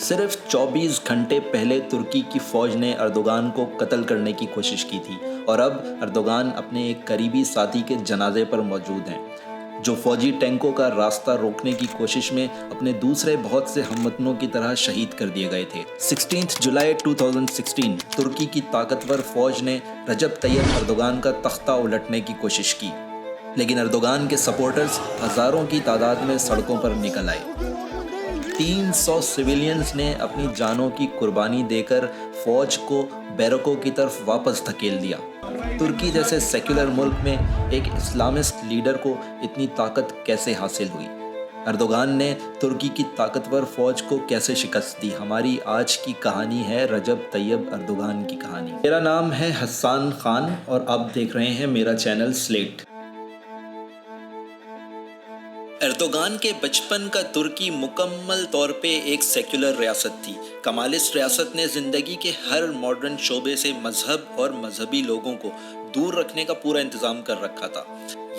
صرف 24 گھنٹے پہلے ترکی کی فوج نے اردوغان کو قتل کرنے کی کوشش کی تھی اور اب اردوغان اپنے ایک قریبی ساتھی کے جنازے پر موجود ہیں جو فوجی ٹینکوں کا راستہ روکنے کی کوشش میں اپنے دوسرے بہت سے ہم وطنوں کی طرح شہید کر دیے گئے تھے۔ 16 جولائی 2016 ترکی کی طاقتور فوج نے رجب طیب اردوغان کا تختہ الٹنے کی کوشش کی، لیکن اردوغان کے سپورٹرز ہزاروں کی تعداد میں سڑکوں پر نکل آئے۔ 300 سویلینز نے اپنی جانوں کی قربانی دے کر فوج کو بیرکوں کی طرف واپس دھکیل دیا۔ ترکی جیسے سیکولر ملک میں ایک اسلامسٹ لیڈر کو اتنی طاقت کیسے حاصل ہوئی؟ اردوغان نے ترکی کی طاقتور فوج کو کیسے شکست دی؟ ہماری آج کی کہانی ہے رجب طیب اردوغان کی کہانی۔ میرا نام ہے حسان خان اور آپ دیکھ رہے ہیں میرا چینل سلیٹ۔ اردوغان کے بچپن کا ترکی مکمل طور پہ ایک سیکولر ریاست تھی۔ کمالسٹ ریاست نے زندگی کے ہر ماڈرن شعبے سے مذہب اور مذہبی لوگوں کو دور رکھنے کا پورا انتظام کر رکھا تھا،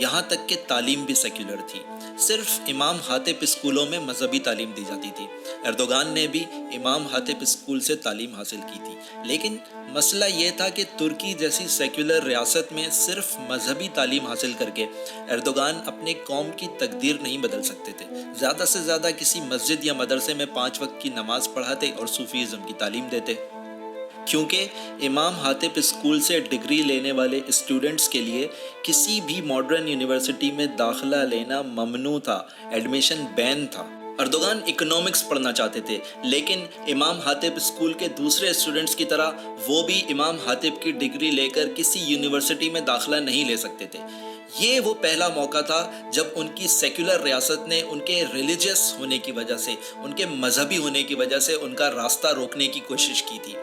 یہاں تک کہ تعلیم بھی سیکولر تھی۔ صرف امام حاتب اسکولوں میں مذہبی تعلیم دی جاتی تھی۔ اردوغان نے بھی امام حاتب اسکول سے تعلیم حاصل کی تھی، لیکن مسئلہ یہ تھا کہ ترکی جیسی سیکولر ریاست میں صرف مذہبی تعلیم حاصل کر کے اردوغان اپنے قوم کی تقدیر نہیں بدل سکتے تھے۔ زیادہ سے زیادہ کسی مسجد یا مدرسے میں 5 وقت کی نماز پڑھاتے اور صوفیزم کی تعلیم دیتے، کیونکہ امام حاتب اسکول سے ڈگری لینے والے اسٹوڈنٹس کے لیے کسی بھی ماڈرن یونیورسٹی میں داخلہ لینا ممنوع تھا، ایڈمیشن بین تھا۔ اردوغان اکنامکس پڑھنا چاہتے تھے، لیکن امام حاتب اسکول کے دوسرے اسٹوڈنٹس کی طرح وہ بھی امام حاتب کی ڈگری لے کر کسی یونیورسٹی میں داخلہ نہیں لے سکتے تھے۔ یہ وہ پہلا موقع تھا جب ان کی سیکولر ریاست نے ان کے ریلیجیس ہونے کی وجہ سے، ان کے مذہبی ہونے کی وجہ سے ان کا راستہ روکنے کی کوشش کی تھی،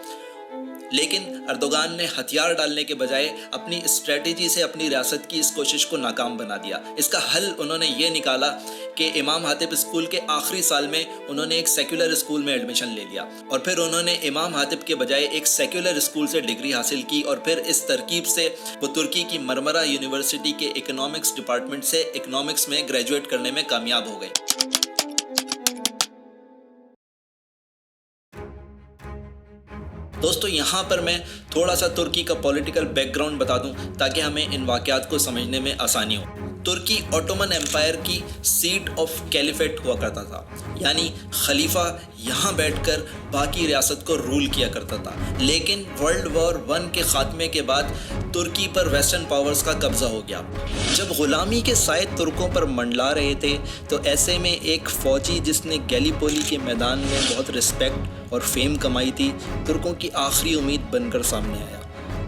لیکن اردوغان نے ہتھیار ڈالنے کے بجائے اپنی اسٹریٹجی سے اپنی ریاست کی اس کوشش کو ناکام بنا دیا۔ اس کا حل انہوں نے یہ نکالا کہ امام حاتب اسکول کے آخری سال میں انہوں نے ایک سیکولر اسکول میں ایڈمیشن لے لیا، اور پھر انہوں نے امام حاتب کے بجائے ایک سیکولر اسکول سے ڈگری حاصل کی، اور پھر اس ترکیب سے وہ ترکی کی مرمرہ یونیورسٹی کے اکنامکس ڈپارٹمنٹ سے اکنامکس میں گریجویٹ کرنے میں کامیاب ہو گئے۔ دوستو، یہاں پر میں تھوڑا سا ترکی کا پولیٹیکل بیک گراؤنڈ بتا دوں تاکہ ہمیں ان واقعات کو سمجھنے میں آسانی ہو۔ ترکی اوٹومن امپائر کی سیٹ آف کیلیفیٹ ہوا کرتا تھا، یعنی خلیفہ یہاں بیٹھ کر باقی ریاست کو رول کیا کرتا تھا، لیکن ورلڈ وار 1 کے خاتمے کے بعد ترکی پر ویسٹرن پاورز کا قبضہ ہو گیا۔ جب غلامی کے سائے ترکوں پر منڈلا رہے تھے تو ایسے میں ایک فوجی جس نے گیلی پولی کے میدان میں بہت رسپیکٹ اور فیم کمائی تھی، ترکوں کی آخری امید بن کر سامنے آیا۔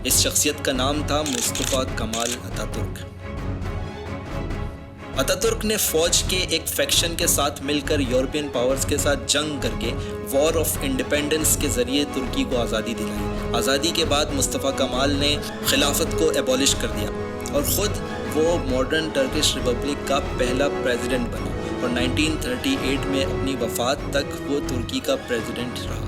اس شخصیت کا نام تھا مصطفیٰ کمال اتاترک۔ اتاترک نے فوج کے ایک فیکشن کے ساتھ مل کر یورپین پاورز کے ساتھ جنگ کر کے وار آف انڈیپینڈنس کے ذریعے ترکی کو آزادی دلائی۔ آزادی کے بعد مصطفیٰ کمال نے خلافت کو ایبولش کر دیا اور خود وہ ماڈرن ٹرکش ریپبلک کا پہلا پریزیڈنٹ بنا، اور 1938 میں اپنی وفات تک وہ ترکی کا پریزیڈنٹ رہا۔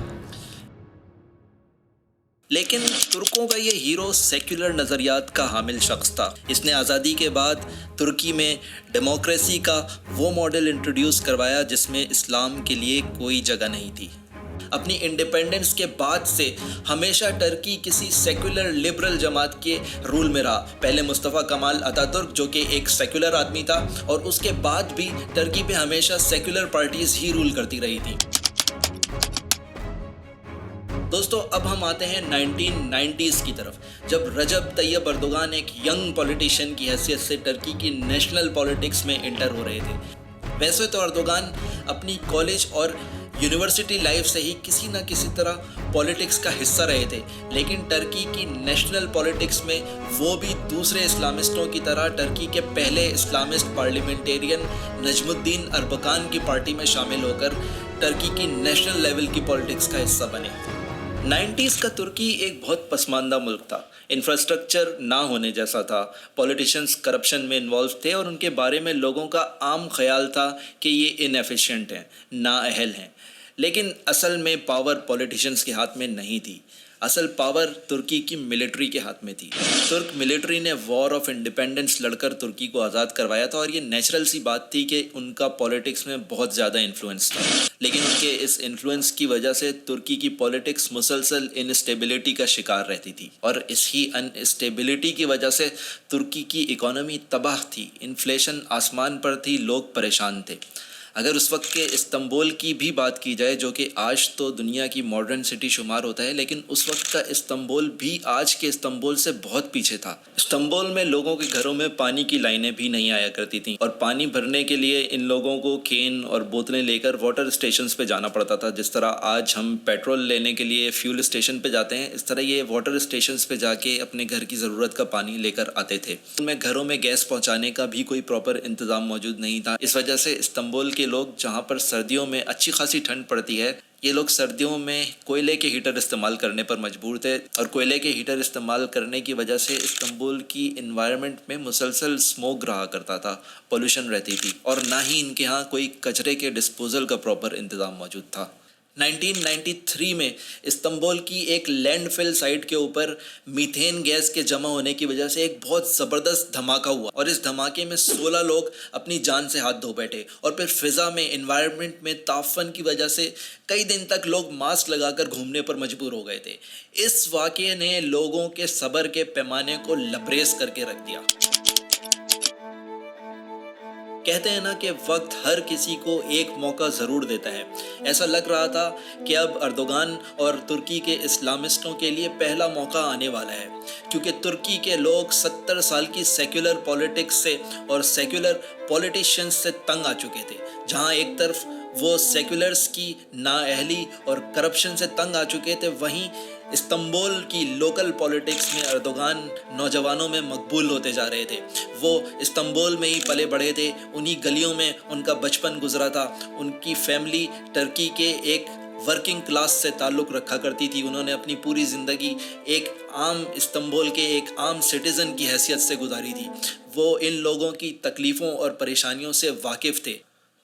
لیکن ترکوں کا یہ ہیرو سیکولر نظریات کا حامل شخص تھا۔ اس نے آزادی کے بعد ترکی میں ڈیموکریسی کا وہ ماڈل انٹروڈیوس کروایا جس میں اسلام کے لیے کوئی جگہ نہیں تھی۔ اپنی انڈیپینڈنس کے بعد سے ہمیشہ ٹرکی کسی سیکولر لبرل جماعت کے رول میں رہا۔ پہلے مصطفیٰ کمال اتاترک جو کہ ایک سیکولر آدمی تھا، اور اس کے بعد بھی ٹرکی پہ ہمیشہ سیکولر پارٹیز ہی رول کرتی رہی تھی۔ دوستو، اب ہم آتے ہیں 1990s کی طرف، جب رجب طیب اردوغان ایک ینگ پولیٹیشین کی حیثیت سے ٹرکی کی نیشنل پولیٹکس میں انٹر ہو رہے تھے۔ ویسے تو اردوغان اپنی کالج اور یونیورسٹی لائف سے ہی کسی نہ کسی طرح پولیٹکس کا حصہ رہے تھے، لیکن ٹرکی کی نیشنل پولیٹکس میں وہ بھی دوسرے اسلامسٹوں کی طرح ٹرکی کے پہلے اسلامسٹ پارلیمنٹیرین نجم الدین اربکان کی پارٹی میں شامل ہو کر ٹرکی کی نیشنل لیول کی پولیٹکس کا حصہ بنے۔ 90s کا ترکی ایک بہت پسماندہ ملک تھا، انفراسٹرکچر نہ ہونے جیسا تھا، پولیٹیشینز کرپشن میں انوالو تھے، اور ان کے بارے میں لوگوں کا عام خیال تھا کہ یہ انیفیشینٹ ہیں، نااہل ہیں، لیکن اصل میں پاور پولیٹیشینز کے ہاتھ میں نہیں تھی۔ اصل پاور ترکی کی ملٹری کے ہاتھ میں تھی۔ ترک ملٹری نے وار آف انڈیپینڈنس لڑ کر ترکی کو آزاد کروایا تھا، اور یہ نیچرل سی بات تھی کہ ان کا پولیٹکس میں بہت زیادہ انفلوئنس تھا، لیکن ان کے اس انفلوئنس کی وجہ سے ترکی کی پولیٹکس مسلسل انسٹیبلٹی کا شکار رہتی تھی، اور اس ہی انسٹیبلٹی کی وجہ سے ترکی کی اکانومی تباہ تھی، انفلیشن آسمان پر تھی، لوگ پریشان تھے۔ اگر اس وقت کے استنبول کی بھی بات کی جائے، جو کہ آج تو دنیا کی ماڈرن سٹی شمار ہوتا ہے، لیکن اس وقت کا استنبول بھی آج کے استنبول سے بہت پیچھے تھا۔ استنبول میں لوگوں کے گھروں میں پانی کی لائنیں بھی نہیں آیا کرتی تھیں، اور پانی بھرنے کے لیے ان لوگوں کو کین اور بوتلیں لے کر واٹر اسٹیشنز پہ جانا پڑتا تھا۔ جس طرح آج ہم پیٹرول لینے کے لیے فیول اسٹیشن پہ جاتے ہیں، اس طرح یہ واٹر اسٹیشنز پہ جا کے اپنے گھر کی ضرورت کا پانی لے کر آتے تھے۔ ان میں گھروں میں گیس پہنچانے کا بھی کوئی پراپر انتظام موجود نہیں تھا۔ اس وجہ سے استنبول کے لوگ، جہاں پر سردیوں میں اچھی خاصی ٹھنڈ پڑتی ہے، یہ لوگ سردیوں میں کوئلے کے ہیٹر استعمال کرنے پر مجبور تھے، اور کوئلے کے ہیٹر استعمال کرنے کی وجہ سے استنبول کی انوائرمنٹ میں مسلسل اسموگ رہا کرتا تھا، پولوشن رہتی تھی، اور نہ ہی ان کے ہاں کوئی کچرے کے ڈسپوزل کا پراپر انتظام موجود تھا۔ 1993 میں استنبول کی ایک لینڈ فل سائٹ کے اوپر میتھین گیس کے جمع ہونے کی وجہ سے ایک بہت زبردست دھماکہ ہوا، اور اس دھماکے میں 16 لوگ اپنی جان سے ہاتھ دھو بیٹھے، اور پھر فضا میں، انوائرمنٹ میں تعفن کی وجہ سے کئی دن تک لوگ ماسک لگا کر گھومنے پر مجبور ہو گئے تھے۔ اس واقعے نے لوگوں کے صبر کے پیمانے کو لبریز کر کے رکھ دیا۔ کہتے ہیں نا کہ وقت ہر کسی کو ایک موقع ضرور دیتا ہے۔ ایسا لگ رہا تھا کہ اب اردوغان اور ترکی کے اسلامسٹوں کے لیے پہلا موقع آنے والا ہے، کیونکہ ترکی کے لوگ 70 سال کی سیکولر پولیٹکس سے اور سیکولر پولیٹیشنز سے تنگ آ چکے تھے۔ جہاں ایک طرف وہ سیکولرز کی نااہلی اور کرپشن سے تنگ آ چکے تھے، وہیں استنبول کی لوکل پولیٹکس میں اردوغان نوجوانوں میں مقبول ہوتے جا رہے تھے۔ وہ استنبول میں ہی پلے بڑھے تھے، انہی گلیوں میں ان کا بچپن گزرا تھا، ان کی فیملی ٹرکی کے ایک ورکنگ کلاس سے تعلق رکھا کرتی تھی۔ انہوں نے اپنی پوری زندگی ایک عام استنبول کے ایک عام سٹیزن کی حیثیت سے گزاری تھی۔ وہ ان لوگوں کی تکلیفوں اور پریشانیوں سے واقف تھے۔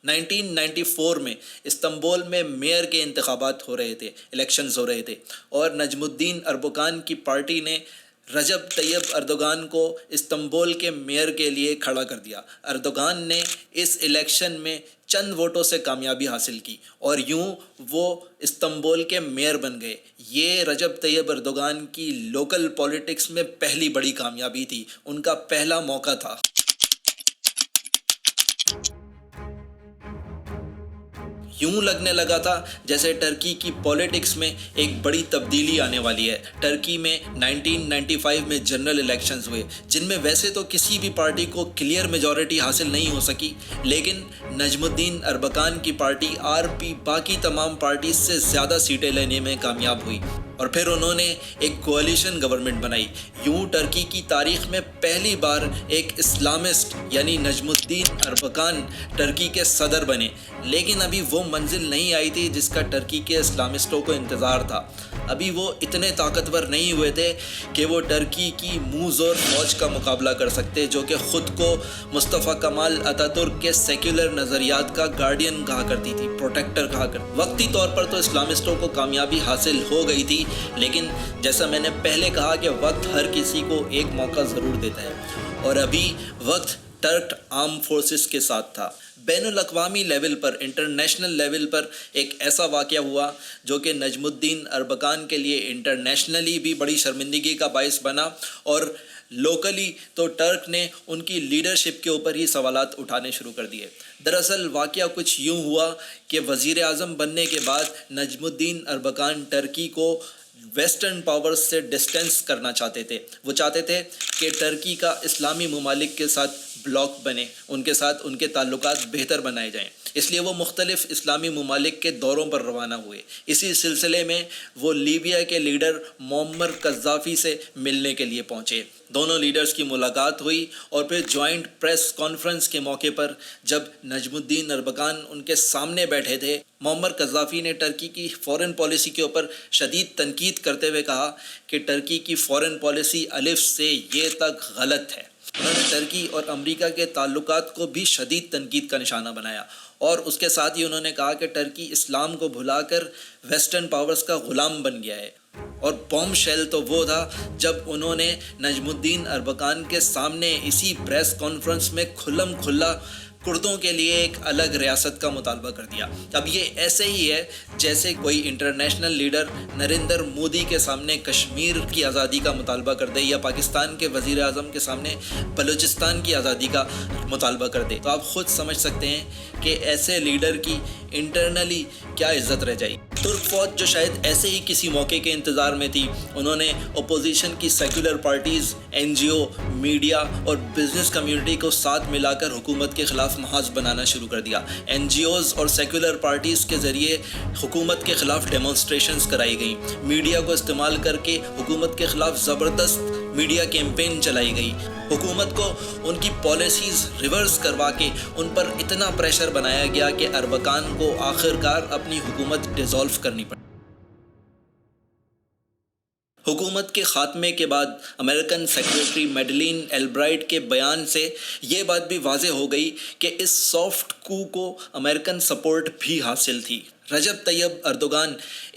1994 میں استنبول میں میئر کے انتخابات ہو رہے تھے، الیکشنز ہو رہے تھے، اور نجم الدین اربکان کی پارٹی نے رجب طیب اردوغان کو استنبول کے میئر کے لیے کھڑا کر دیا۔ اردوغان نے اس الیکشن میں چند ووٹوں سے کامیابی حاصل کی، اور یوں وہ استنبول کے میئر بن گئے۔ یہ رجب طیب اردوغان کی لوکل پولیٹکس میں پہلی بڑی کامیابی تھی، ان کا پہلا موقع تھا۔ یوں لگنے لگا تھا جیسے ٹرکی کی پولیٹکس میں ایک بڑی تبدیلی آنے والی ہے۔ ٹرکی میں 1995 میں جنرل الیکشنز ہوئے، جن میں ویسے تو کسی بھی پارٹی کو کلیئر میجورٹی حاصل نہیں ہو سکی، لیکن نجم الدین اربکان کی پارٹی RP باقی تمام پارٹیز سے زیادہ سیٹیں لینے میں کامیاب ہوئی، اور پھر انہوں نے ایک کولیشن گورنمنٹ بنائی۔ یوں ٹرکی کی تاریخ میں پہلی بار ایک اسلامسٹ یعنی نجم الدین اربکان ٹرکی کے صدر بنے، لیکن ابھی وہ منزل نہیں آئی تھی جس کا ٹرکی کے اسلامسٹوں کو انتظار تھا۔ ابھی وہ اتنے طاقتور نہیں ہوئے تھے کہ وہ ٹرکی کی منہ زور فوج کا مقابلہ کر سکتے، جو کہ خود کو مصطفیٰ کمال اتا ترک کے سیکولر نظریات کا گارڈین کہا کرتی تھی، پروٹیکٹر کہا کرتی۔ وقتی طور پر تو اسلامسٹوں کو کامیابی حاصل ہو گئی تھی، لیکن جیسا میں نے پہلے کہا کہ وقت ہر کسی کو ایک موقع ضرور دیتا ہے، اور ابھی وقت ٹرک آرم فورسز کے ساتھ تھا۔ بین الاقوامی لیول پر، انٹرنیشنل لیول پر ایک ایسا واقعہ ہوا جو کہ نجم الدین اربکان کے لیے انٹرنیشنلی بھی بڑی شرمندگی کا باعث بنا، اور لوکلی تو ٹرک نے ان کی لیڈرشپ کے اوپر ہی سوالات اٹھانے شروع کر دیے۔ دراصل واقعہ کچھ یوں ہوا کہ وزیر اعظم بننے کے بعد نجم الدین اربکان ٹرکی کو ویسٹرن پاورز سے ڈسٹینس کرنا چاہتے تھے۔ وہ چاہتے تھے کہ ٹرکی کا اسلامی ممالک کے ساتھ بلاک بنے، ان کے ساتھ ان کے تعلقات بہتر بنائے جائیں، اس لیے وہ مختلف اسلامی ممالک کے دوروں پر روانہ ہوئے۔ اسی سلسلے میں وہ لیبیا کے لیڈر معمر قذافی سے ملنے کے لیے پہنچے۔ دونوں لیڈرز کی ملاقات ہوئی، اور پھر جوائنٹ پریس کانفرنس کے موقع پر جب نجم الدین اربکان ان کے سامنے بیٹھے تھے، معمر قذافی نے ٹرکی کی فورن پالیسی کے اوپر شدید تنقید کرتے ہوئے کہا کہ ٹرکی کی فورن پالیسی الف سے یہ تک غلط ہے۔ انہوں نے ٹرکی اور امریکہ کے تعلقات کو بھی شدید تنقید کا نشانہ بنایا، اور اس کے ساتھ ہی انہوں نے کہا کہ ٹرکی اسلام کو بھلا کر ویسٹرن پاورز کا غلام بن گیا ہے۔ اور بوم شیل تو وہ تھا جب انہوں نے نجم الدین اربکان کے سامنے اسی پریس کانفرنس میں کھلم کھلا کردوں کے لیے ایک الگ ریاست کا مطالبہ کر دیا۔ اب یہ ایسے ہی ہے جیسے کوئی انٹرنیشنل لیڈر نریندر مودی کے سامنے کشمیر کی آزادی کا مطالبہ کر دے یا پاکستان کے وزیر اعظم کے سامنے بلوچستان کی آزادی کا مطالبہ کر دے، تو آپ خود سمجھ سکتے ہیں کہ ایسے لیڈر کی انٹرنلی کیا عزت رہ جائے۔ ترک فوج جو شاید ایسے ہی کسی موقع کے انتظار میں تھی، انہوں نے اپوزیشن کی سیکولر پارٹیز، این جی او، میڈیا اور بزنس کمیونٹی کو ساتھ ملا کر حکومت کے خلاف محاذ بنانا شروع کر دیا۔ این جی اوز اور سیکولر پارٹیز کے ذریعے حکومت کے خلاف ڈیمونسٹریشنز کرائی گئیں، میڈیا کو استعمال کر کے حکومت کے خلاف زبردست میڈیا کیمپین چلائی گئی، حکومت کو ان کی پالیسیز ریورس کروا کے ان پر اتنا پریشر بنایا گیا کہ اربکان کو آخرکار اپنی حکومت ڈیزالو کرنی پڑی۔ حکومت کے خاتمے کے بعد امریکن سیکریٹری میڈلین البرائٹ کے بیان سے یہ بات بھی واضح ہو گئی کہ اس سافٹ کو امریکن سپورٹ بھی حاصل تھی۔ رجب طیب اردوغان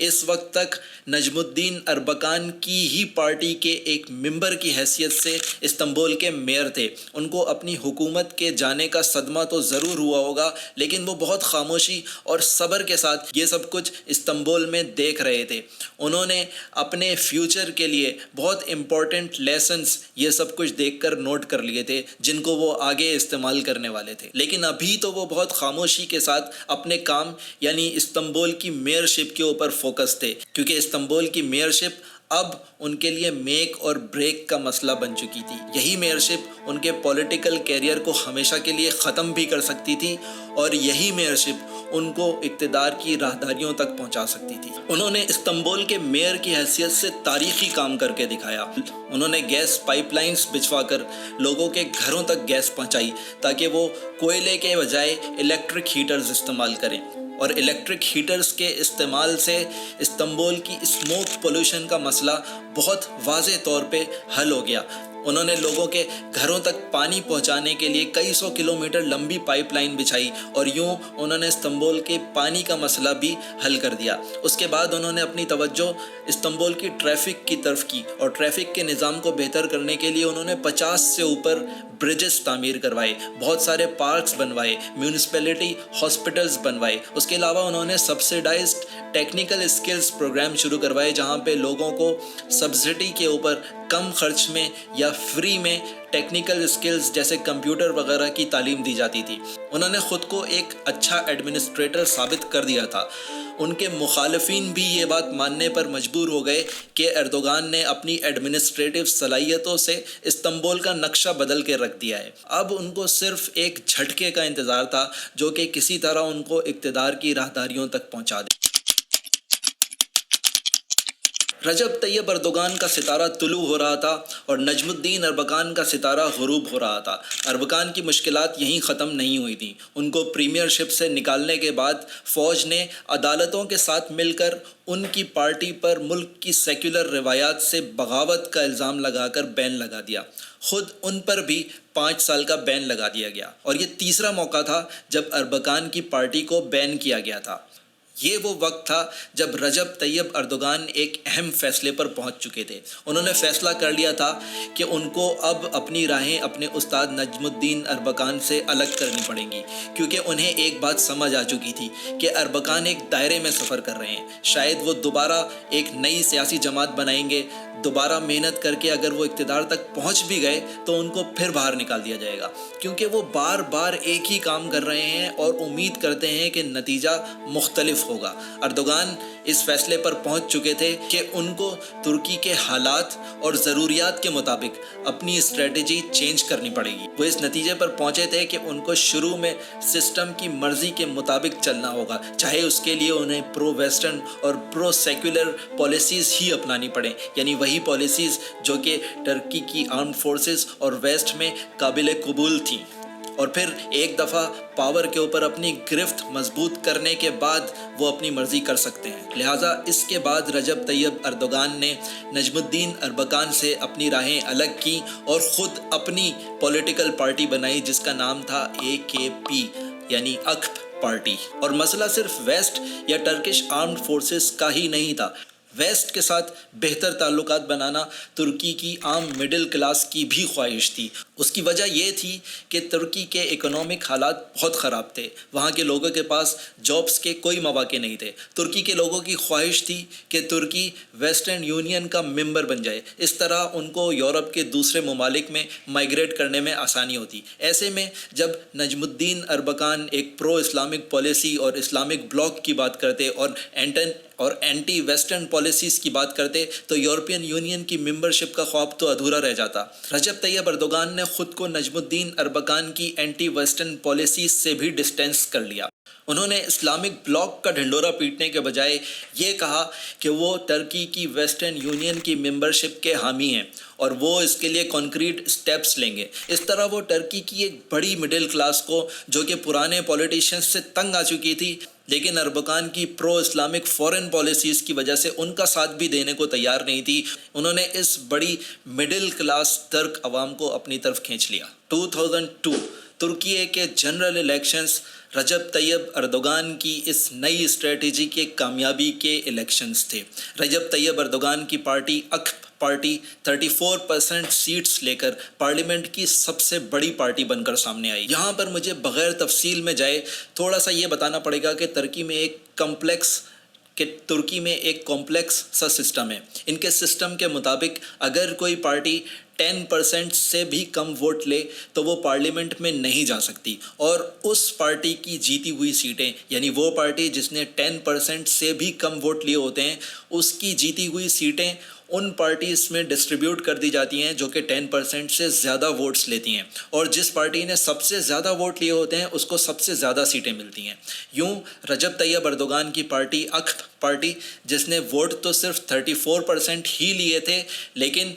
اس وقت تک نجم الدین اربکان کی ہی پارٹی کے ایک ممبر کی حیثیت سے استنبول کے میئر تھے۔ ان کو اپنی حکومت کے جانے کا صدمہ تو ضرور ہوا ہوگا، لیکن وہ بہت خاموشی اور صبر کے ساتھ یہ سب کچھ استنبول میں دیکھ رہے تھے۔ انہوں نے اپنے فیوچر کے لیے بہت امپورٹنٹ لیسنز یہ سب کچھ دیکھ کر نوٹ کر لیے تھے، جن کو وہ آگے استعمال کرنے والے تھے، لیکن ابھی تو وہ بہت خاموشی کے ساتھ اپنے کام یعنی استنبول کی میئرشپ کے اوپر فوکس تھے، کیونکہ استنبول کی میئرشپ اب ان کے لیے میک اور بریک کا مسئلہ بن چکی تھی۔ یہی میئرشپ ان کے پولیٹیکل کیریئر کو ہمیشہ کے لیے ختم بھی کر سکتی تھی، اور یہی میئرشپ ان کو اقتدار کی راہداریوں تک پہنچا سکتی تھی۔ انہوں نے استنبول کے میئر کی حیثیت سے تاریخی کام کر کے دکھایا۔ انہوں نے گیس پائپ لائنز بچھوا کر لوگوں کے گھروں تک گیس پہنچائی تاکہ وہ کوئلے کے بجائے الیکٹرک ہیٹرز استعمال کریں، اور الیکٹرک ہیٹرز کے استعمال سے استنبول کی اسموک پولوشن کا مسئلہ بہت واضح طور پہ حل ہو گیا۔ انہوں نے لوگوں کے گھروں تک پانی پہنچانے کے لیے کئی سو کلومیٹر لمبی پائپ لائن بچھائی، اور یوں انہوں نے استنبول کے پانی کا مسئلہ بھی حل کر دیا۔ اس کے بعد انہوں نے اپنی توجہ استنبول کی ٹریفک کی طرف کی، اور ٹریفک کے نظام کو بہتر کرنے کے لیے انہوں نے 50 سے اوپر برجز تعمیر کروائے، بہت سارے پارکس بنوائے، میونسپلٹی ہاسپٹلز بنوائے۔ اس کے علاوہ انہوں نے سبسیڈائزڈ ٹیکنیکل اسکلز پروگرام شروع کروائے، جہاں پہ لوگوں کو سبسڈی کے اوپر کم خرچ میں یا فری میں ٹیکنیکل اسکلز جیسے کمپیوٹر وغیرہ کی تعلیم دی جاتی تھی۔ انہوں نے خود کو ایک اچھا ایڈمنسٹریٹر ثابت کر دیا تھا۔ ان کے مخالفین بھی یہ بات ماننے پر مجبور ہو گئے کہ اردوغان نے اپنی ایڈمنسٹریٹو صلاحیتوں سے استنبول کا نقشہ بدل کے رکھ دیا ہے۔ اب ان کو صرف ایک جھٹکے کا انتظار تھا جو کہ کسی طرح ان کو اقتدار کی راہداریوں تک پہنچا دے۔ رجب طیب اردوغان کا ستارہ طلوع ہو رہا تھا اور نجم الدین اربکان کا ستارہ غروب ہو رہا تھا۔ اربکان کی مشکلات یہیں ختم نہیں ہوئی تھیں۔ ان کو پریمیئر شپ سے نکالنے کے بعد فوج نے عدالتوں کے ساتھ مل کر ان کی پارٹی پر ملک کی سیکولر روایات سے بغاوت کا الزام لگا کر بین لگا دیا۔ خود ان پر بھی 5 سال کا بین لگا دیا گیا، اور یہ تیسرا موقع تھا جب اربکان کی پارٹی کو بین کیا گیا تھا۔ یہ وہ وقت تھا جب رجب طیب اردوغان ایک اہم فیصلے پر پہنچ چکے تھے۔ انہوں نے فیصلہ کر لیا تھا کہ ان کو اب اپنی راہیں اپنے استاد نجم الدین اربکان سے الگ کرنی پڑیں گی، کیونکہ انہیں ایک بات سمجھ آ چکی تھی کہ اربکان ایک دائرے میں سفر کر رہے ہیں۔ شاید وہ دوبارہ ایک نئی سیاسی جماعت بنائیں گے، دوبارہ محنت کر کے اگر وہ اقتدار تک پہنچ بھی گئے تو ان کو پھر باہر نکال دیا جائے گا، کیونکہ وہ بار بار ایک ہی کام کر رہے ہیں اور امید کرتے ہیں کہ نتیجہ مختلف ہوگا۔ اردوغان اس فیصلے پر پہنچ چکے تھے کہ ان کو ترکی کے حالات اور ضروریات کے مطابق اپنی اسٹریٹجی چینج کرنی پڑے گی۔ وہ اس نتیجے پر پہنچے تھے کہ ان کو شروع میں سسٹم کی مرضی کے مطابق چلنا ہوگا، چاہے اس کے لیے انہیں پرو ویسٹرن اور پرو سیکولر پالیسیز ہی اپنانی پڑیں، یعنی وہی پالیسیز جو کہ ٹرکی کی آرمڈ فورسز اور ویسٹ میں قابل قبول تھیں، اور پھر ایک دفعہ پاور کے اوپر اپنی گرفت مضبوط کرنے کے بعد وہ اپنی مرضی کر سکتے ہیں۔ لہٰذا اس کے بعد رجب طیب اردوغان نے نجم الدین اربکان سے اپنی راہیں الگ کی اور خود اپنی پولیٹیکل پارٹی بنائی، جس کا نام تھا AKP یعنی اکپ پارٹی۔ اور مسئلہ صرف ویسٹ یا ٹرکش آرمڈ فورسز کا ہی نہیں تھا۔ ویسٹ کے ساتھ بہتر تعلقات بنانا ترکی کی عام مڈل کلاس کی بھی خواہش تھی۔ اس کی وجہ یہ تھی کہ ترکی کے اکنامک حالات بہت خراب تھے، وہاں کے لوگوں کے پاس جابس کے کوئی مواقع نہیں تھے۔ ترکی کے لوگوں کی خواہش تھی کہ ترکی ویسٹرن یونین کا ممبر بن جائے، اس طرح ان کو یورپ کے دوسرے ممالک میں مائیگریٹ کرنے میں آسانی ہوتی۔ ایسے میں جب نجم الدین اربکان ایک پرو اسلامک پالیسی اور اسلامک بلاک کی بات کرتے اور اینٹی ویسٹرن پالیسیز کی بات کرتے تو یورپین یونین کی ممبرشپ کا خواب تو ادھورا رہ جاتا۔ رجب طیب اردوغان نے خود کو نجم الدین اربکان کی اینٹی ویسٹرن پالیسیز سے بھی ڈسٹینس کر لیا۔ انہوں نے اسلامک بلاک کا ڈھنڈورا پیٹنے کے بجائے یہ کہا کہ وہ ترکی کی ویسٹرن یونین کی ممبرشپ کے حامی ہیں اور وہ اس کے لیے کانکریٹ اسٹیپس لیں گے۔ اس طرح وہ ترکی کی ایک بڑی مڈل کلاس کو، جو کہ پرانے پولیٹیشینز سے تنگ آ چکی تھی، لیکن اربکان کی پرو اسلامک فورن پالیسیز کی وجہ سے ان کا ساتھ بھی دینے کو تیار نہیں تھی، انہوں نے اس بڑی مڈل کلاس ترک عوام کو اپنی طرف کھینچ لیا۔ 2002 ترکی کے جنرل الیکشنز رجب طیب اردوغان کی اس نئی اسٹریٹجی کے کامیابی کے الیکشنز تھے۔ رجب طیب اردوغان کی پارٹی اکپ پارٹی 34% سیٹس لے کر پارلیمنٹ کی سب سے بڑی پارٹی بن کر سامنے آئی۔ یہاں پر مجھے بغیر تفصیل میں جائے تھوڑا سا یہ بتانا پڑے گا کہ ترکی میں ایک کمپلیکس سا سسٹم ہے۔ ان کے سسٹم کے مطابق اگر کوئی پارٹی 10% سے بھی کم ووٹ لے تو وہ پارلیمنٹ میں نہیں جا سکتی، اور اس پارٹی کی جیتی ہوئی سیٹیں، یعنی وہ پارٹی جس نے 10% سے بھی کم ووٹ لیے ہوتے ہیں، اس کی جیتی ہوئی سیٹیں ان پارٹیز میں ڈسٹریبیوٹ کر دی جاتی ہیں جو کہ 10% سے زیادہ ووٹس لیتی ہیں، اور جس پارٹی نے سب سے زیادہ ووٹ لیے ہوتے ہیں اس کو سب سے زیادہ سیٹیں ملتی ہیں۔ یوں رجب طیب اردوغان کی پارٹی اکپ پارٹی، جس نے ووٹ تو صرف 34% ہی لیے تھے، لیکن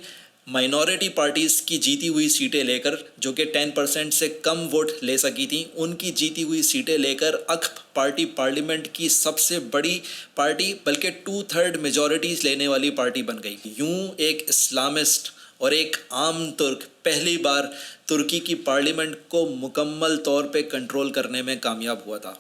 مائنورٹی پارٹیز کی جیتی ہوئی سیٹیں لے کر، جو کہ 10% سے کم ووٹ لے سکی تھیں، ان کی جیتی ہوئی سیٹیں لے کر اکپ پارٹی پارلیمنٹ کی سب سے بڑی پارٹی، بلکہ 2/3 میجورٹیز لینے والی پارٹی بن گئی۔ یوں ایک اسلامسٹ اور ایک عام ترک پہلی بار ترکی کی پارلیمنٹ کو مکمل طور پہ کنٹرول کرنے میں کامیاب ہوا تھا۔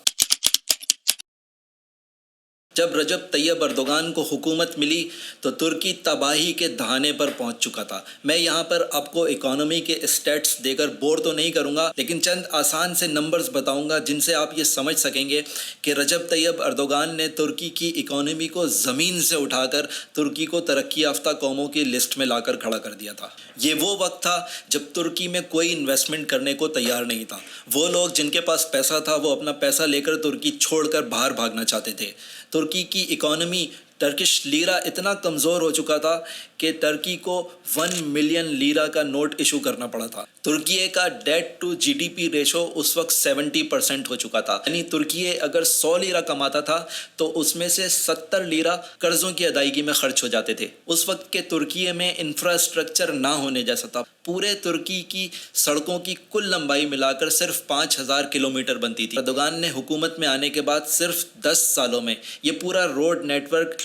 جب رجب طیب اردوغان کو حکومت ملی تو ترکی تباہی کے دہانے پر پہنچ چکا تھا۔ میں یہاں پر آپ کو اکانومی کے اسٹیٹس دے کر بور تو نہیں کروں گا، لیکن چند آسان سے نمبرز بتاؤں گا جن سے آپ یہ سمجھ سکیں گے کہ رجب طیب اردوغان نے ترکی کی اکانومی کو زمین سے اٹھا کر ترکی کو ترقی یافتہ قوموں کی لسٹ میں لا کر کھڑا کر دیا تھا۔ یہ وہ وقت تھا جب ترکی میں کوئی انویسٹمنٹ کرنے کو تیار نہیں تھا۔ وہ لوگ جن کے پاس پیسہ تھا وہ اپنا پیسہ لے کر ترکی چھوڑ کر باہر بھاگنا چاہتے تھے۔ ترکی کی اکانومی ٹرکش لیرہ اتنا کمزور ہو چکا تھا کہ ترکی کو 1 ملین لیرہ کا نوٹ ایشو کرنا پڑا تھا۔ ترکی کا debt to G D P ratio اس وقت 70% ہو چکا تھا، یعنی ترکی اگر 100 لیرہ کماتا تھا تو اس میں سے 70 لیرہ قرضوں کی ادائیگی میں خرچ ہو جاتے تھے۔ اس وقت کے ترکی میں انفراسٹرکچر نہ ہونے جیسا تھا۔ پورے ترکی کی سڑکوں کی کل لمبائی ملا کر صرف 5000 کلومیٹر بنتی تھی۔ اردوغان نے حکومت میں آنے کے بعد صرف 10 سالوں میں یہ پورا روڈ نیٹ ورک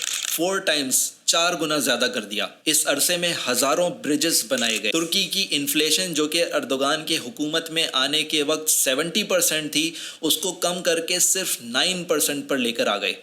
4 گنا زیادہ کر دیا۔ اس عرصے میں ہزاروں برجز بنائے گئے۔ ترکی کی انفلیشن جو کہ اردوغان کے حکومت میں آنے کے وقت 70% تھی، اس کو کم کر کے صرف 9% پر لے کر آ گئے۔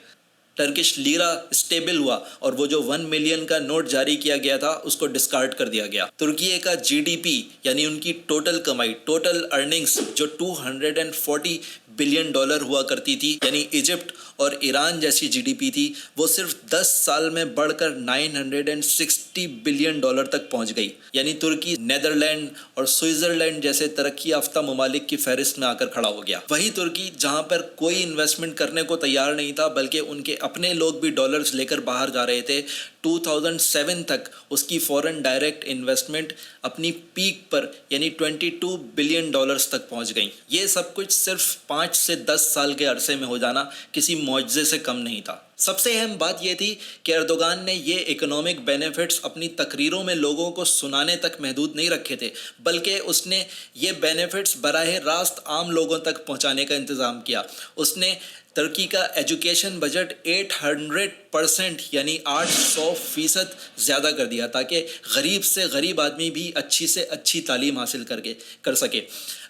ٹرکش لیرہ اسٹیبل ہوا اور وہ جو 1 ملین کا نوٹ جاری کیا گیا تھا اس کو ڈسکارڈ کر دیا گیا۔ ترکی کا جی ڈی پی یعنی ان کی ٹوٹل کمائی، ٹوٹل ارننگز جو $240 بلین ہوا کرتی تھی، یعنی ایجپٹ اور ایران جیسی جی ڈی پی تھی، وہ صرف 10 سال میں بڑھ کر $960 بلین تک پہنچ گئی۔ یعنی ترکی نیدرلینڈ اور سوئٹزرلینڈ جیسے ترقی یافتہ ممالک کی فہرست میں آ کر کھڑا ہو گیا۔ وہی ترکی جہاں پر کوئی انویسٹمنٹ کرنے کو تیار نہیں تھا، بلکہ ان کے اپنے لوگ بھی ڈالرز لے کر باہر جا رہے تھے، 2007 تک اس کی فورن ڈائریکٹ انویسٹمنٹ اپنی پیک پر یعنی $22 بلین تک پہنچ گئی۔ یہ سب کچھ صرف 5 سے 10 سال کے عرصے میں ہو جانا کسی معجزے سے کم نہیں تھا۔ سب سے اہم بات یہ تھی کہ اردوغان نے یہ اکنامک بینیفٹس اپنی تقریروں میں لوگوں کو سنانے تک محدود نہیں رکھے تھے، بلکہ اس نے یہ بینیفٹس براہ راست عام لوگوں تک پہنچانے کا انتظام کیا۔ اس نے ترکی کا ایجوکیشن بجٹ 800% یعنی 800% زیادہ کر دیا تاکہ غریب سے غریب آدمی بھی اچھی سے اچھی تعلیم حاصل کر سکے۔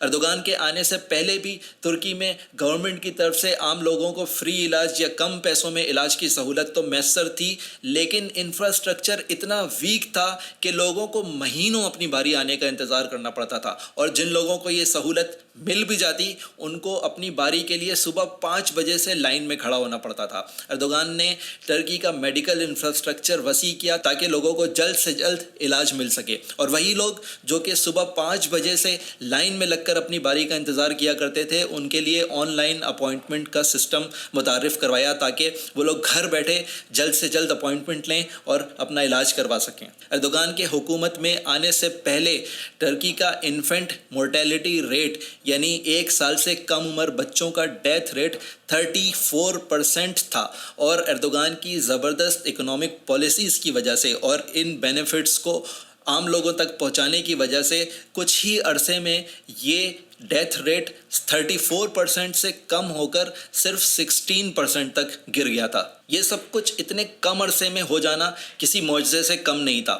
اردوغان کے آنے سے پہلے بھی ترکی میں گورنمنٹ کی طرف سے عام لوگوں کو فری علاج یا کم پیسوں میں علاج کی سہولت تو میسر تھی، لیکن انفراسٹرکچر اتنا ویک تھا کہ لوگوں کو مہینوں اپنی باری آنے کا انتظار کرنا پڑتا تھا، اور جن لوگوں کو یہ سہولت مل بھی جاتی ان کو اپنی باری کے لیے صبح 5 بجے سے لائن میں کھڑا ہونا پڑتا تھا۔ اردوغان نے ٹرکی کا میڈیکل انفراسٹرکچر وسیع کیا تاکہ لوگوں کو جلد سے جلد علاج مل سکے، اور وہی لوگ جو کہ صبح 5 بجے سے لائن میں لگ کر اپنی باری کا انتظار کیا کرتے تھے، ان کے لیے آن لائن اپوائنٹمنٹ کا سسٹم متعارف کروایا تاکہ وہ لوگ گھر بیٹھے جلد سے جلد اپوائنٹمنٹ لیں اور اپنا علاج کروا سکیں۔ اردوغان کے حکومت میں آنے سے پہلے ٹرکی کا انفینٹ مورٹیلٹی ریٹ، یعنی 1 سال سے کم عمر بچوں کا ڈیتھ ریٹ 34% تھا، اور اردوغان کی زبردست اکنامک پالیسیز کی وجہ سے اور ان بینیفٹس کو عام لوگوں تک پہنچانے کی وجہ سے کچھ ہی عرصے میں یہ ڈیتھ ریٹ 34% سے کم ہو کر صرف 16% تک گر گیا تھا۔ یہ سب کچھ اتنے کم عرصے میں ہو جانا کسی معجزے سے کم نہیں تھا،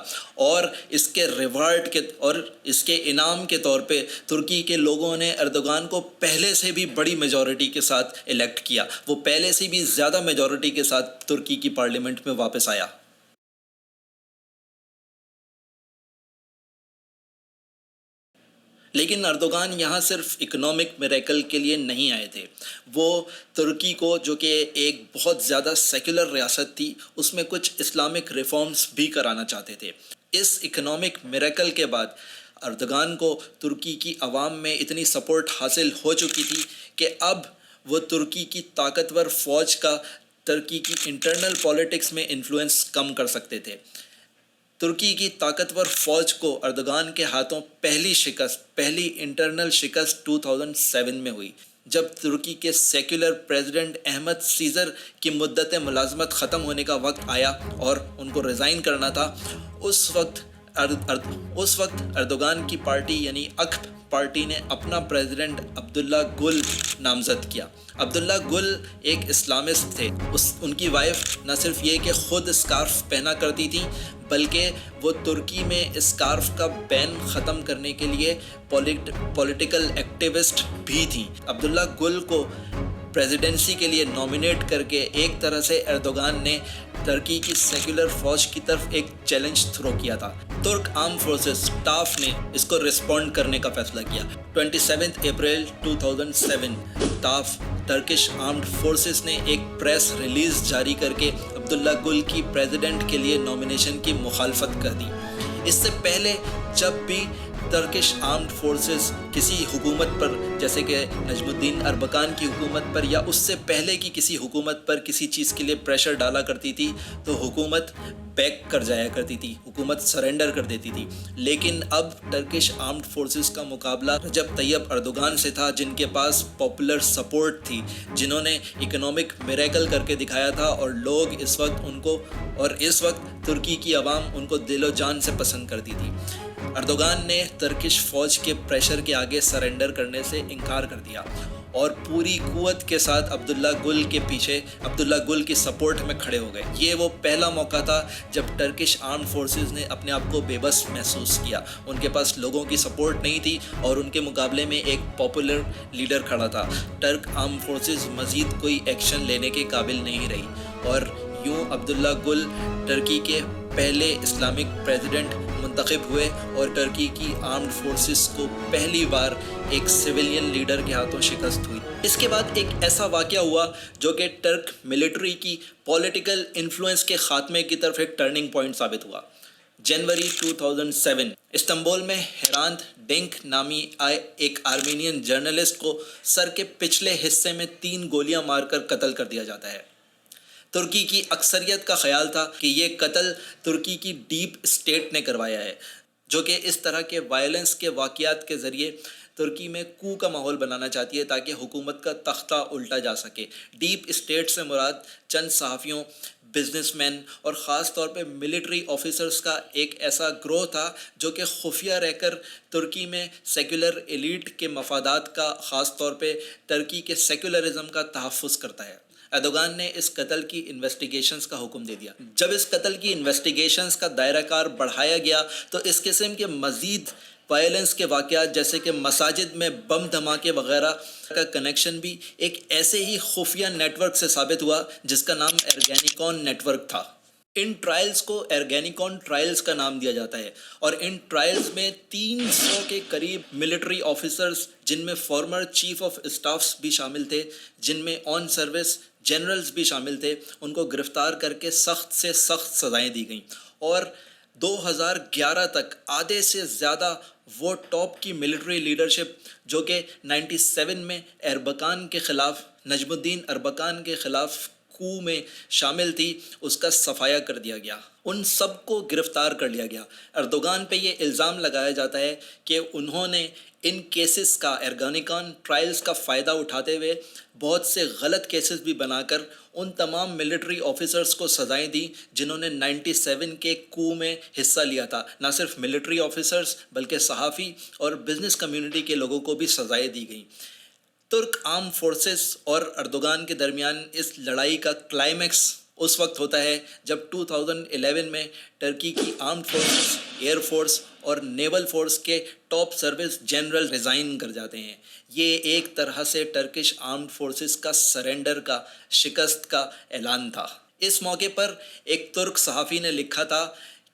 اور اس کے ریوارڈ کے اور اس کے انعام کے طور پہ ترکی کے لوگوں نے اردوغان کو پہلے سے بھی بڑی میجورٹی کے ساتھ الیکٹ کیا۔ وہ پہلے سے بھی زیادہ میجورٹی کے ساتھ ترکی کی پارلیمنٹ میں واپس آیا۔ لیکن اردوغان یہاں صرف اکنامک میریکل کے لیے نہیں آئے تھے، وہ ترکی کو، جو کہ ایک بہت زیادہ سیکولر ریاست تھی، اس میں کچھ اسلامک ریفارمز بھی کرانا چاہتے تھے۔ اس اکنامک میریکل کے بعد اردوغان کو ترکی کی عوام میں اتنی سپورٹ حاصل ہو چکی تھی کہ اب وہ ترکی کی طاقتور فوج کا ترکی کی انٹرنل پالیٹکس میں انفلوئنس کم کر سکتے تھے۔ ترکی کی طاقتور فوج کو اردوغان کے ہاتھوں پہلی انٹرنل شکست 2007 میں ہوئی، جب ترکی کے سیکولر پریزیڈنٹ احمد سیزر کی مدت ملازمت ختم ہونے کا وقت آیا اور ان کو ریزائن کرنا تھا۔ اس وقت اردوغان کی پارٹی یعنی اکپ پارٹی نے اپنا پریزیڈنٹ عبداللہ گل نامزد کیا۔ عبداللہ گل ایک اسلامسٹ تھے۔ ان کی وائف نہ صرف یہ کہ خود اسکارف پہنا کرتی تھی، بلکہ وہ ترکی میں اسکارف کا بین ختم کرنے کے لیے پولیٹیکل ایکٹیوسٹ بھی تھیں۔ عبداللہ گل کو پریزیڈنسی کے لیے نامینیٹ کر کے ایک طرح سے اردوغان نے ترکی کی سیکولر فوج کی طرف ایک چیلنج تھرو کیا تھا۔ ترک آرم فورسز ٹاف نے اس کو رسپونڈ کرنے کا فیصلہ کیا۔ 27 April 2007 tough Turkish armed forces نے ایک پریس ریلیز جاری کر کے عبداللہ گل کی پریزیڈنٹ کے لیے نامینیشن کی مخالفت کر دی۔ اس سے پہلے جب بھی ٹرکش آرمڈ فورسز کسی حکومت پر، جیسے کہ نجم الدین اربکان کی حکومت پر یا اس سے پہلے کی کسی حکومت پر کسی چیز کے لیے پریشر ڈالا کرتی تھی، تو حکومت بیک کر جایا کرتی تھی، حکومت سرنڈر کر دیتی تھی۔ لیکن اب ٹرکش آرمڈ فورسز کا مقابلہ رجب طیب اردوغان سے تھا، جن کے پاس پاپولر سپورٹ تھی، جنہوں نے اکنامک میریکل کر کے دکھایا تھا، اور لوگ اس وقت ترکی کی عوام ان کو دل و جان سے پسند کرتی تھی۔ اردوغان نے ترکش فوج کے پریشر کے آگے سرنڈر کرنے سے انکار کر دیا اور پوری قوت کے ساتھ عبداللہ گل کی سپورٹ میں کھڑے ہو گئے۔ یہ وہ پہلا موقع تھا جب ٹرکش آرمڈ فورسز نے اپنے آپ کو بے بس محسوس کیا۔ ان کے پاس لوگوں کی سپورٹ نہیں تھی اور ان کے مقابلے میں ایک پاپولر لیڈر کھڑا تھا۔ ٹرک آرمڈ فورسز مزید کوئی ایکشن لینے کے قابل نہیں رہی، اور یوں عبداللہ گل ٹرکی کے پہلے اسلامک پریزیڈنٹ منتخب ہوئے، اور ٹرکی کی آرمڈ فورسز کو پہلی بار ایک سویلین لیڈر کے ہاتھوں شکست ہوئی۔ اس کے بعد ایک ایسا واقعہ ہوا جو کہ ٹرک ملٹری کی پولیٹیکل انفلوئنس کے خاتمے کی طرف ایک ٹرننگ پوائنٹ ثابت ہوا۔ جنوری 2007 استنبول میں ہیرانت ڈنک نامی ایک آرمینین جرنلسٹ کو سر کے پچھلے حصے میں 3 گولیاں مار کر قتل کر دیا جاتا ہے۔ ترکی کی اکثریت کا خیال تھا کہ یہ قتل ترکی کی ڈیپ اسٹیٹ نے کروایا ہے، جو کہ اس طرح کے وائلنس کے واقعات کے ذریعے ترکی میں کو کا ماحول بنانا چاہتی ہے تاکہ حکومت کا تختہ الٹا جا سکے۔ ڈیپ اسٹیٹ سے مراد چند صحافیوں، بزنس مین اور خاص طور پہ ملٹری آفیسرز کا ایک ایسا گروہ تھا جو کہ خفیہ رہ کر ترکی میں سیکولر ایلیٹ کے مفادات کا، خاص طور پہ ترکی کے سیکولرزم کا تحفظ کرتا ہے۔ اردوغان نے اس قتل کی انویسٹیگیشنز کا حکم دے دیا۔ جب اس قتل کی انویسٹیگیشنز کا دائرہ کار بڑھایا گیا تو اس قسم کے مزید وائلنس کے واقعات جیسے کہ مساجد میں بم دھماکے وغیرہ کا کنیکشن بھی ایک ایسے ہی خفیہ نیٹ ورک سے ثابت ہوا جس کا نام ارگینیکون نیٹ ورک تھا۔ ان ٹرائلز کو ارگینیکون ٹرائلز کا نام دیا جاتا ہے، اور ان ٹرائلز میں 300 کے قریب ملٹری آفیسرز، جن میں فارمر چیف آف اسٹافس بھی شامل تھے، جن میں آن سروس جنرلز بھی شامل تھے، ان کو گرفتار کر کے سخت سے سخت سزائیں دی گئیں۔ اور 2011 تک آدھے سے زیادہ وہ ٹاپ کی ملٹری لیڈرشپ جو کہ 97 میں اربکان کے خلاف، نجم الدین اربکان کے خلاف کو میں شامل تھی، اس کا صفایا کر دیا گیا، ان سب کو گرفتار کر لیا گیا۔ اردوغان پہ یہ الزام لگایا جاتا ہے کہ انہوں نے ان کیسز کا، ارگینیکون ٹرائلز کا فائدہ اٹھاتے ہوئے بہت سے غلط کیسز بھی بنا کر ان تمام ملٹری آفیسرز کو سزائیں دی جنہوں نے 97 کے کو میں حصہ لیا تھا۔ نہ صرف ملٹری آفیسرز بلکہ صحافی اور بزنس کمیونٹی کے لوگوں کو بھی سزائیں دی گئیں۔ ترک آرم فورسز اور اردوغان کے درمیان اس لڑائی کا کلائمیکس اس وقت ہوتا ہے جب 2011 میں ٹرکی کی آرمڈ فورسز، ایئر فورس اور نیول فورس کے ٹاپ سروس جنرل ریزائن کر جاتے ہیں۔ یہ ایک طرح سے ٹرکش آرمڈ فورسز کا سرنڈر کا، شکست کا اعلان تھا۔ اس موقع پر ایک ترک صحافی نے لکھا تھا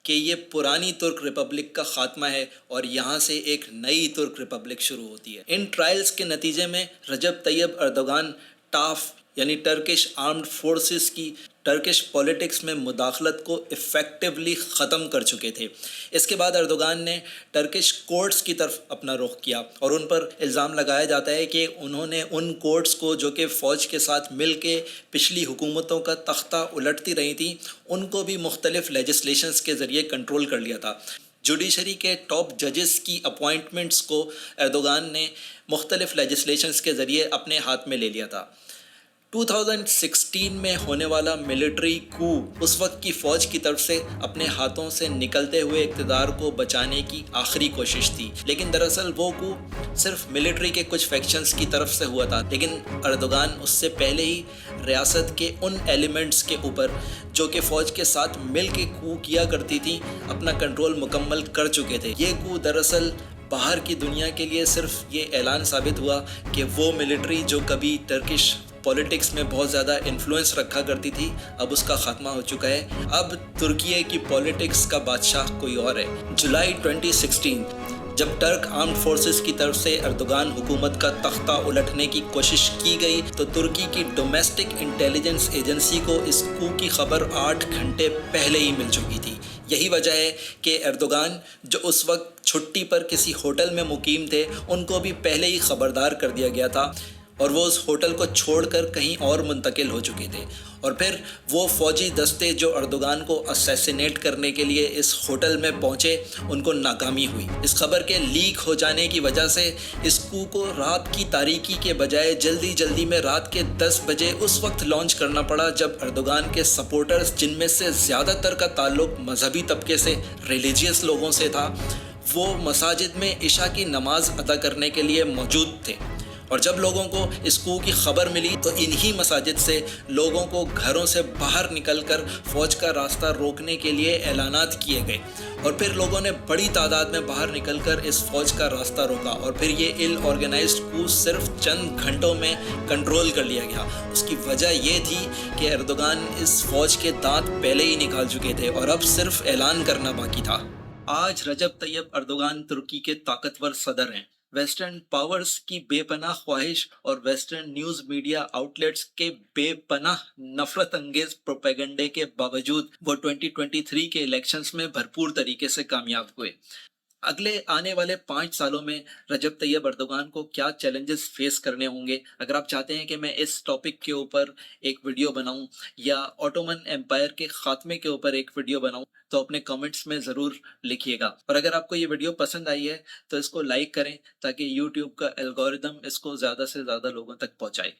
کہ یہ پرانی ترک ریپبلک کا خاتمہ ہے اور یہاں سے ایک نئی ترک ریپبلک شروع ہوتی ہے۔ ان ٹرائلز کے نتیجے میں رجب طیب اردوغان ٹاف یعنی ٹرکش آرمڈ فورسز کی ٹرکش پولیٹکس میں مداخلت کو ایفیکٹولی ختم کر چکے تھے۔ اس کے بعد اردوغان نے ٹرکش کورٹس کی طرف اپنا رخ کیا اور ان پر الزام لگایا جاتا ہے کہ انہوں نے ان کورٹس کو جو کہ فوج کے ساتھ مل کے پچھلی حکومتوں کا تختہ الٹتی رہی تھیں، ان کو بھی مختلف لیجسلیشنز کے ذریعے کنٹرول کر لیا تھا۔ جوڈیشری کے ٹاپ ججز کی اپوائنٹمنٹس کو اردوغان نے مختلف لیجسلیشنز کے ذریعے اپنے ہاتھ میں لے لیا تھا۔ 2016 میں ہونے والا ملٹری کو اس وقت کی فوج کی طرف سے اپنے ہاتھوں سے نکلتے ہوئے اقتدار کو بچانے کی آخری کوشش تھی، لیکن دراصل وہ کو صرف ملٹری کے کچھ فیکشنز کی طرف سے ہوا تھا۔ لیکن اردوغان اس سے پہلے ہی ریاست کے ان ایلیمنٹس کے اوپر جو کہ فوج کے ساتھ مل کے کو کیا کرتی تھی اپنا کنٹرول مکمل کر چکے تھے۔ یہ کو دراصل باہر کی دنیا کے لیے صرف یہ اعلان ثابت ہوا کہ وہ ملٹری جو کبھی ٹرکش پولیٹکس میں بہت زیادہ انفلوئنس رکھا کرتی تھی، اب اس کا خاتمہ ہو چکا ہے۔ اب ترکیے کی پولیٹکس کا بادشاہ کوئی اور ہے۔ جولائی 2016 جب ٹرک آرمڈ فورسز کی طرف سے اردوغان حکومت کا تختہ الٹنے کی کوشش کی گئی تو ترکی کی ڈومیسٹک انٹیلیجنس ایجنسی کو اس کو کی خبر 8 گھنٹے پہلے ہی مل چکی تھی۔ یہی وجہ ہے کہ اردوغان جو اس وقت چھٹی پر کسی ہوٹل میں مقیم تھے، ان کو بھی پہلے ہی خبردار کر دیا گیا تھا اور وہ اس ہوٹل کو چھوڑ کر کہیں اور منتقل ہو چکے تھے۔ اور پھر وہ فوجی دستے جو اردوغان کو اسیسینیٹ کرنے کے لیے اس ہوٹل میں پہنچے، ان کو ناکامی ہوئی۔ اس خبر کے لیک ہو جانے کی وجہ سے اس کو رات کی تاریکی کے بجائے جلدی میں رات کے 10 بجے اس وقت لانچ کرنا پڑا جب اردوغان کے سپورٹرز، جن میں سے زیادہ تر کا تعلق مذہبی طبقے سے، ریلیجیس لوگوں سے تھا، وہ مساجد میں عشاء کی نماز ادا کرنے کے لیے موجود تھے۔ اور جب لوگوں کو اس کو کی خبر ملی تو انہی مساجد سے لوگوں کو گھروں سے باہر نکل کر فوج کا راستہ روکنے کے لیے اعلانات کیے گئے، اور پھر لوگوں نے بڑی تعداد میں باہر نکل کر اس فوج کا راستہ روکا، اور پھر یہ ایل آرگنائزڈ کو صرف چند گھنٹوں میں کنٹرول کر لیا گیا۔ اس کی وجہ یہ تھی کہ اردوغان اس فوج کے دانت پہلے ہی نکال چکے تھے اور اب صرف اعلان کرنا باقی تھا۔ آج رجب طیب اردوغان ترکی کے طاقتور صدر ہیں۔ ویسٹرن پاورز کی بے پناہ خواہش اور ویسٹرن نیوز میڈیا آؤٹلیٹس کے بے پناہ نفرت انگیز پروپیگنڈے کے باوجود وہ 2023 کے الیکشنز میں بھرپور طریقے سے کامیاب ہوئے۔ اگلے آنے والے 5 سالوں میں رجب طیب اردوغان کو کیا چیلنجز فیس کرنے ہوں گے؟ اگر آپ چاہتے ہیں کہ میں اس ٹاپک کے اوپر ایک ویڈیو بناؤں یا آٹومن ایمپائر کے خاتمے کے اوپر ایک ویڈیو بناؤں تو اپنے کمنٹس میں ضرور لکھیے گا۔ اور اگر آپ کو یہ ویڈیو پسند آئی ہے تو اس کو لائک کریں تاکہ یوٹیوب کا الگوریدم اس کو زیادہ سے زیادہ لوگوں تک پہنچائے۔